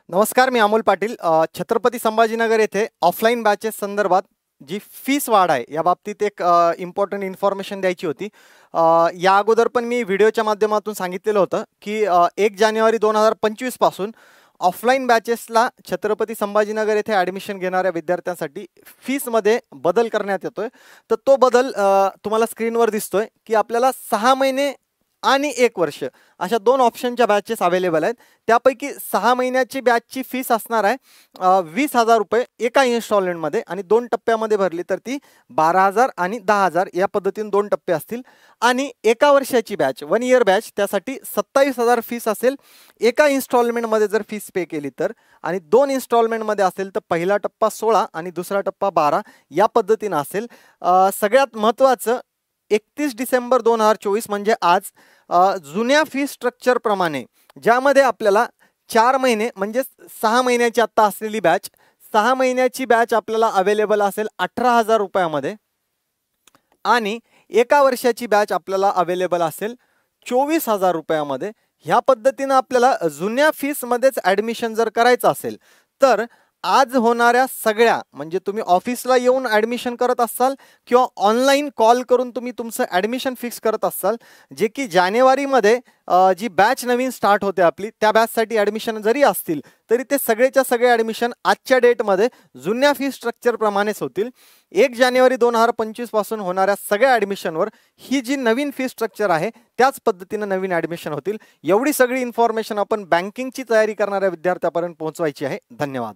नमस्कार, मी अमोल पाटील. छत्रपती संभाजीनगर येथे offline batches संदर्भात जी फीस वाढ आहे या बाबतीत एक इम्पॉर्टंट इन्फॉर्मेशन द्यायची होती. या अगोदर पण मी व्हिडिओच्या माध्यमातून सांगितलेलं होतं की 1 जानेवारी 2025 पासून ऑफलाईन बॅचेसला छत्रपती संभाजीनगर येथे ॲडमिशन घेणाऱ्या विद्यार्थ्यांसाठी फीसमध्ये बदल करण्यात येतोय. तर तो बदल तुम्हाला स्क्रीनवर दिसतोय की आपल्याला 6 महिने आणि 1 वर्ष अशा 2 ऑप्शनच्या बॅचेस अवेलेबल आहेत. त्यापैकी 6 महिन्याची बॅचची फीस असणार आहे ₹20,000 एका इन्स्टॉलमेंटमध्ये आणि 2 टप्प्यामध्ये भरली तर ती 12,000 आणि 10,000 या पद्धतीने 2 टप्पे असतील. आणि एका वर्षाची बॅच 1 इयर बॅच त्यासाठी 27,000 फीस असेल एका इन्स्टॉलमेंटमध्ये जर फीस पे केली तर. आणि 2 इन्स्टॉलमेंटमध्ये असेल तर पहिला टप्पा 16 आणि दुसरा टप्पा 12 या पद्धतीने असेल. सगळ्यात महत्त्वाचं 31 डिसेंबर 2024 म्हणजे आज जुन्या फी स्ट्रक्चर प्रमाणे ज्यामध्ये आपल्याला 4 महिने म्हणजे 6 महिन्याची आत्ता असलेली बॅच 6 महिन्याची बॅच आपल्याला अवेलेबल असेल 18,000 रुपयामध्ये आणि एका वर्षाची बॅच आपल्याला अवेलेबल असेल 24,000 रुपयामध्ये. ह्या पद्धतीनं आपल्याला जुन्या फीसमध्येच ॲडमिशन जर करायचं असेल तर आज होणाऱ्या सगळ्या म्हणजे तुम्ही ऑफिसला येऊन ॲडमिशन करत असाल किंवा ऑनलाईन कॉल करून तुम्ही तुमचं ॲडमिशन फिक्स करत असाल, जे की जानेवारीमध्ये जी बॅच नवीन स्टार्ट होते आपली त्या बॅचसाठी ॲडमिशन जरी असतील तरी ते सगळेच्या सगळे ॲडमिशन आजच्या डेटमध्ये जुन्या फी स्ट्रक्चरप्रमाणेच होतील. 1 जानेवारी 2025 पासून होणाऱ्या सगळ्या ॲडमिशनवर ही जी नवीन फी स्ट्रक्चर आहे त्याच पद्धतीनं नवीन ॲडमिशन होतील. एवढी सगळी इन्फॉर्मेशन आपण बँकिंगची तयारी करणाऱ्या विद्यार्थ्यापर्यंत पोहोचवायची आहे. धन्यवाद.